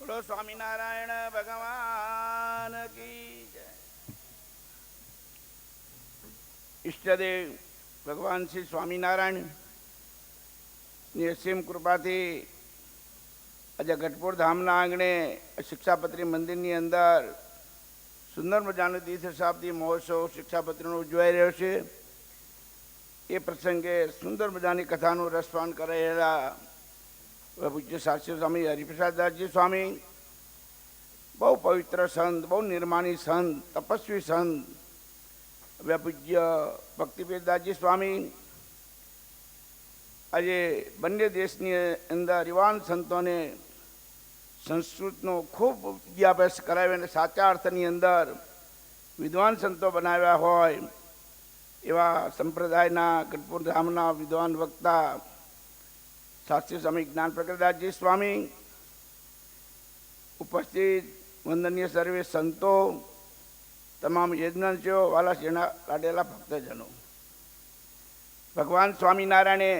બોલો સ્વામિનારાયણ ભગવાન કી જય. ઈષ્ટદેવ ભગવાન શ્રી સ્વામિનારાયણ ની અસીમ કૃપાથી આજે ગઢપુર ધામના આંગણે શિક્ષાપત્રી મંદિરની અંદર સુંદર મજાનો તીર્થ શતાબ્દી મહોત્સવ શિક્ષાપત્રીનો ઉજવાઈ રહ્યો છે. એ પ્રસંગે સુંદર મજાની કથાનું રસપાન કરાયેલા પૂજ્ય શાસ્ત્રી સ્વામી હરિપ્રસાદદાસજી સ્વામી બહુ પવિત્ર સંત, બહુ નિર્માણી સંત, તપસ્વી સંત હવે પૂજ્ય ભક્તિવેદાસજી સ્વામી આજે બંને દેશની અંદર યુવાન સંતોને સંસ્કૃતનો ખૂબ વિદ્યાભ્યાસ કરાવ્યો અને સાચા અર્થની અંદર વિદ્વાન સંતો બનાવ્યા હોય એવા સંપ્રદાયના ગઢપુર ધામના વિદ્વાન વક્તા શાસ્ત્રી સ્વામી જ્ઞાન પ્રકાશદાસજી સ્વામી, ઉપસ્થિત વંદનીય સર્વે સંતો, તમામ યજ્ઞાંશીઓ, વાલા શેણા લાડેલા ભક્તજનો, ભગવાન સ્વામિનારાયણે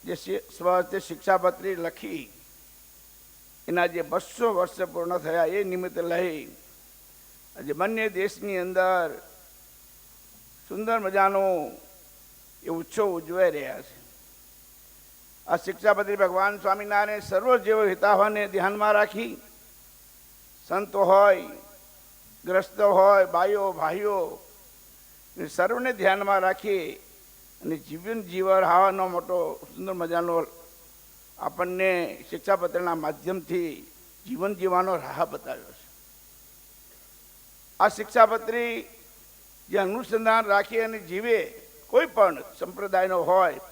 જે સ્વહસ્તે શિક્ષાપત્રી લખી એના જે 200 વર્ષ પૂર્ણ થયા એ નિમિત્તે લઈ આજે બંને દેશની અંદર સુંદર મજાનો એ ઉત્સવ ઉજવાઈ રહ્યા છે. આ શિક્ષાપત્રી ભગવાન સ્વામિનારાયણ સર્વ જેવો હિતાવહને ધ્યાનમાં રાખી સંતો હોય, ગ્રસ્તો હોય, બાઈઓ ભાઈઓ સર્વને ધ્યાનમાં રાખી અને જીવન જીવવાનો મોટો સુંદર મજાનો આપણને શિક્ષાપત્રના માધ્યમથી જીવન જીવવાનો રાહ બતાવ્યો છે. આ શિક્ષાપત્રી જે અનુસંધાન રાખી અને જીવે કોઈ પણ સંપ્રદાયનો હોય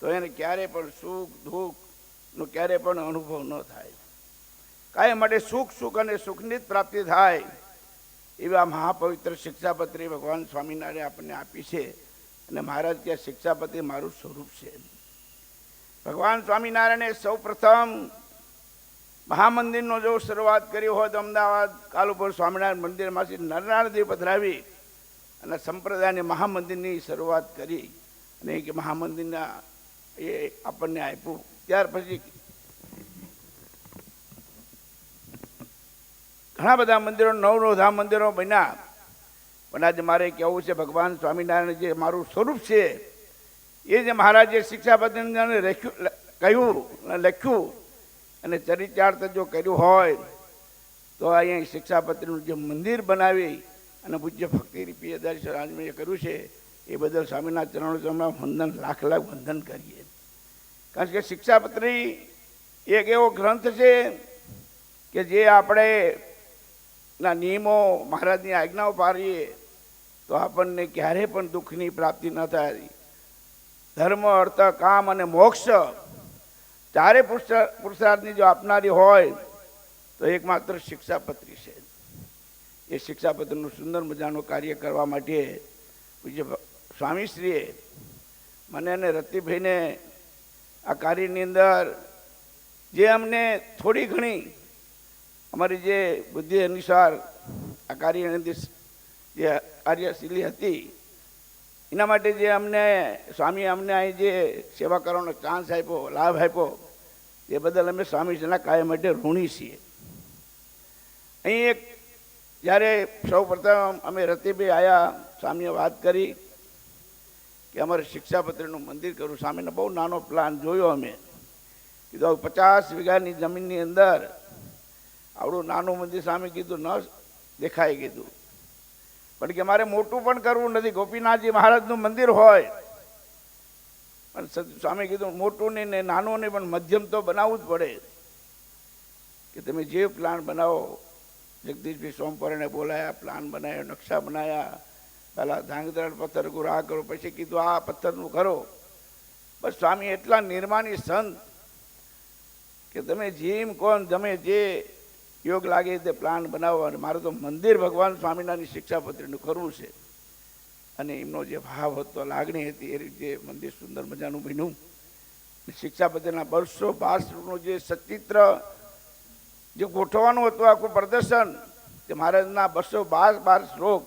તો એને ક્યારેય પણ સુખ દુઃખનો ક્યારેય પણ અનુભવ ન થાય. કાયમ માટે સુખ સુખ અને સુખની જ પ્રાપ્તિ થાય એવી આ મહાપવિત્ર શિક્ષાપત્રી ભગવાન સ્વામિનારાયણ આપણને આપી છે. અને મહારાજ કે શિક્ષાપત્રી મારું સ્વરૂપ છે. ભગવાન સ્વામિનારાયણે સૌ પ્રથમ મહામંદિરનો જો શરૂઆત કરી હોય તો અમદાવાદ કાલુપુર સ્વામિનારાયણ મંદિરમાંથી નરનાળદેવ પધરાવી અને સંપ્રદાયની મહામંદિરની શરૂઆત કરી અને કે મહામંદિરના એ આપણને આપ્યું. ત્યાર પછી ઘણા બધા મંદિરો, નવ ધામ મંદિરો બન્યા. પણ આજે મારે કહેવું છે ભગવાન સ્વામિનારાયણ જે મારું સ્વરૂપ છે એ જે મહારાજે શિક્ષાપત્રીને કહ્યું, લખ્યું અને ચરિતાર્થ જો કર્યું હોય તો અહીંયા શિક્ષાપત્રીનું જે મંદિર બનાવી અને પૂજ્ય ભક્તિ પ્રિયદાસ રાજમયે કર્યું છે એ બદલ સ્વામીના ચરણોમાં વંદન, લાખ લાખ વંદન કરીએ. કારણ કે શિક્ષાપત્રી એક એવો ગ્રંથ છે કે જે આપણે ના નિયમો, મહારાજની આજ્ઞાઓ પાડીએ તો આપણને ક્યારેય પણ દુઃખની પ્રાપ્તિ ન થાય. ધર્મ, અર્થ, કામ અને મોક્ષ ચારે પુરુષાર્થની જો આપનારી હોય તો એકમાત્ર શિક્ષાપત્રી છે. એ શિક્ષાપત્રીનું સુંદર મજાનું કાર્ય કરવા માટે પૂજ્ય સ્વામીશ્રીએ મને અને રતિભાઈને આ કાર્યની અંદર જે અમને થોડી ઘણી અમારી જે બુદ્ધિ અનુસાર આ કાર્યની અંદર જે કાર્યશીલી હતી એના માટે જે અમને સ્વામી અમને અહીં જે સેવા કરવાનો ચાન્સ આપ્યો, લાભ આપ્યો એ બદલ અમે સ્વામીજીના કાર્ય માટે ઋણી છીએ. અહીં એક જ્યારે સૌ પ્રથમ અમે રતિભાઈ આવ્યા, સ્વામીએ વાત કરી કે અમારે શિક્ષાપત્રીનું મંદિર કરવું. સ્વામીને બહુ નાનો પ્લાન જોયો. અમે કીધું 50 વીઘાની જમીનની અંદર આવડું નાનું મંદિર. સ્વામી કીધું ન દેખાય કીધું, પણ કે મારે મોટું પણ કરવું નથી. ગોપીનાથજી મહારાજનું મંદિર હોય પણ સ્વામી કીધું મોટું નહીં ને નાનું નહીં પણ મધ્યમ તો બનાવવું જ પડે. કે તમે જે પ્લાન બનાવો. જગદીશભાઈ સોમપરાને બોલાયા, પ્લાન બનાવ્યો, નકશા બનાવ્યા. પહેલાં ધાંગધ્રાળ પથ્થર આ કરો, પછી કીધું આ પથ્થરનું કરો. બસ સ્વામી એટલા નિર્માણી સંત કે તમે જેમ કોણ તમે જે યોગ લાગે તે પ્લાન બનાવો. અને મારે તો મંદિર ભગવાન સ્વામિનારાયણની શિક્ષાપત્રીનું કરવું છે. અને એમનો જે ભાવ હતો, લાગણી હતી, એ રીતે મંદિર સુંદર મજાનું બન્યું. શિક્ષાપત્રીના 212નું જે સચિત્ર જે ગોઠવવાનું હતું આખું પ્રદર્શન, જે મહારાજના 212 શ્લોક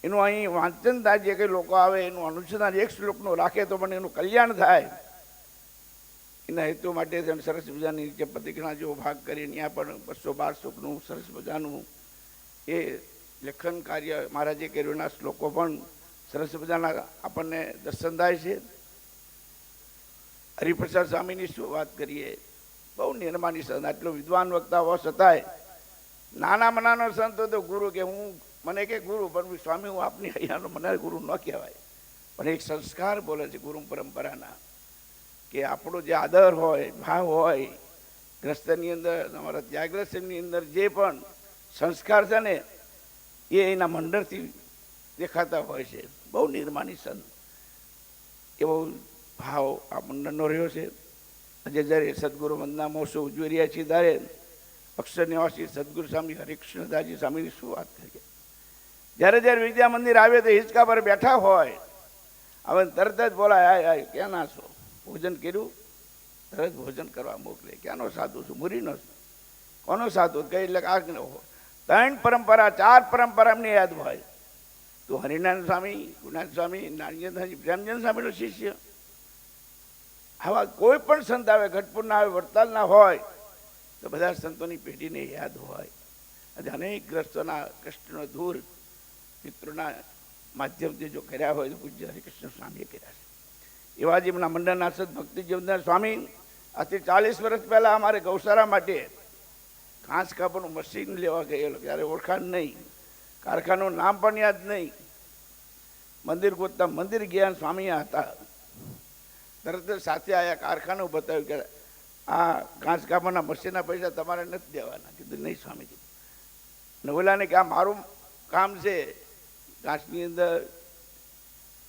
એનું અહીં વાંચન થાય. જે કંઈ લોકો આવે એનું અનુસંધાન એક શ્લોકનું રાખે તો પણ એનું કલ્યાણ થાય. એના હેતુ માટે જ સરસ મજાની નીચે પ્રતિજ્ઞા જેવો ભાગ કરી ત્યાં પણ 212 સરસ મજાનું એ લેખન કાર્ય મહારાજે કર્યું. એના શ્લોકો પણ સરસ મજાના આપણને દર્શન થાય છે. હરિપ્રસાદ સ્વામીની શું વાત કરીએ, બહુ નિર્માની સંત, આટલો વિદ્વાન વક્તા હોવા છતાંય નાનામાં નાનો સંત હતો ગુરુ કે હું મને કે ગુરુ, પણ સ્વામી હું આપની અહીંયાનો મને ગુરુ ન કહેવાય, પણ એક સંસ્કાર બોલે છે ગુરુ પરંપરાના, કે આપણો જે આદર હોય, ભાવ હોય, ગ્રસ્તની અંદર તમારા ત્યાગરસની અંદર જે પણ સંસ્કાર છે ને એ એના મંડળથી દેખાતા હોય છે. બહુ નિર્માની સંત, એવો ભાવ આ મંડળનો રહ્યો છે. આજે જ્યારે સદગુરુ વંદના મહોત્સવ ઉજવી રહ્યા છીએ ત્યારે અક્ષર નિવાસી સદગુરુ સ્વામી હરિકૃષ્ણદાસજી સ્વામીની શું વાત કરીએ. જ્યારે જ્યારે વિદ્યા મંદિર આવે તો હિંચકા પર બેઠા હોય, હવે તરત જ બોલાય, આય ક્યાં ના છો, ભોજન કર્યું? તરત ભોજન કરવા મોકલે. ક્યાંનો સાધુ છું? મુરીનો છું. કોનો સાધુ? કઈ એટલે આ 3 પરંપરા 4 પરંપરા એમની યાદ હોય. તો હરિનારાયણ સ્વામી, ગુણાન સ્વામી, નારાયણ પ્રેમચંદ સ્વામીનો શિષ્ય, આવા કોઈ પણ સંત આવે, ગઢપુરના આવે, વડતાલના હોય, તો બધા સંતોની પેઢીને યાદ હોય. અને અનેક ગ્રસ્તોના કષ્ટનો દૂર મિત્રોના માધ્યમથી જો કર્યા હોય તો પૂજ્ય હરિકૃષ્ણ સ્વામીએ કર્યા છે. એવા જ એમના મંડળના સદભક્તિ જીવનદાસ સ્વામી આજથી 40 વર્ષ પહેલાં અમારે ગૌશાળા માટે ઘાસ કાપવાનું મશીન લેવા ગયેલો, ત્યારે ઓળખાણ નહીં, કારખાનું નામ પણ યાદ નહીં. મંદિર ગોતતા મંદિર ગયા, સ્વામી હતા. તરત જ સાથે આવ્યા, કારખાનું બતાવ્યું કે આ ઘાસ કાપવાના મશીનના પૈસા તમારે નથી દેવાના. કીધું નહીં સ્વામીજી. નવલાને કે આ મારું કામ છે, ઘાસની અંદર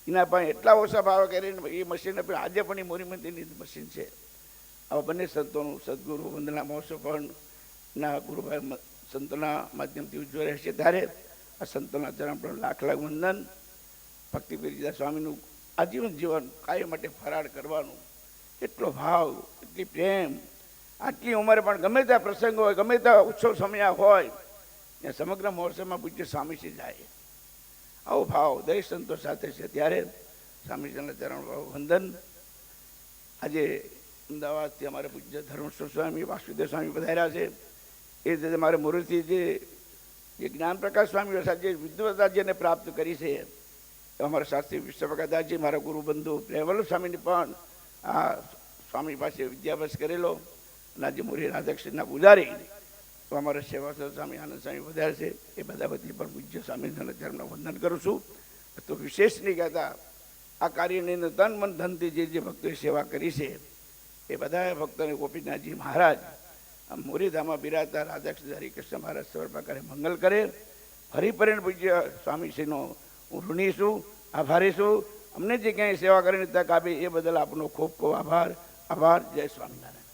એના પાસે એટલા ઓછા ભાવ કરીને એ મશીન આપ્યું. આજે પણ એ મોરી મંદિરની મશીન છે. આવા બંને સંતોનું સદગુરુ વંદના મહોત્સવ પણ ના ગુરુભાઈ સંતોના માધ્યમથી ઉજવાઈ રહેશે. ત્યારે આ સંતોના ચરણ પણ લાખ લાખ વંદન. ભક્તિપીરદાસ સ્વામીનું આજીવન જીવન કાયમ માટે ફરાળ કરવાનું, એટલો ભાવ, એટલી પ્રેમ, આટલી ઉંમરે પણ ગમે ત્યાં પ્રસંગ હોય, ગમે ત્યાં ઉત્સવ સમય હોય, ત્યાં સમગ્ર મહોત્સવમાં પૂજ્ય સ્વામીજી જાય. આવો ભાવ દરેક સંતો સાથે છે. ત્યારે સ્વામીજીના ચરણ વંદન. આજે અમદાવાદથી અમારે પૂજ્ય ધર્મેશ્વર સ્વામી, વાસુદેવ સ્વામી પધાર્યા છે. એ રીતે મારે મુરથી જે જ્ઞાનપ્રકાશ સ્વામી જે વિદ્વતા જેને પ્રાપ્ત કરી છે, અમારા શાસ્ત્રી વિશ્વપ્રકાશદાસજી, મારા ગુરુબંધુ પ્રેમવલ્લભ સ્વામીને પણ આ સ્વામી પાસે વિદ્યાભ્યાસ કરેલો. અને આજે મોરી રાધાકૃષ્ણના પૂજારી તો અમારા સેવાસર સ્વામી આનંદ સ્વામી વધારે છે. એ બધા બધી પણ પૂજ્ય સ્વામીના ચરણને વંદન કરું છું. તો વિશેષ નહીં કહેતા, આ કાર્યની અંદર તન મન ધનથી જે ભક્તોએ સેવા કરી છે એ બધા ભક્તોને ગોપીનાથજી મહારાજ મોરીધામમાં બિરાજતા રાધાકૃષ્ણ હરિકૃષ્ણ મહારાજ સર્વ પ્રકારે મંગલ કરે. હરિપરિણ પૂજ્ય સ્વામીશ્રીનો હું ઋણી છું, આભારી છું. અમને જે ક્યાંય સેવા કરીને તક આપી એ બદલ આપનો ખૂબ ખૂબ આભાર. જય સ્વામિનારાયણ.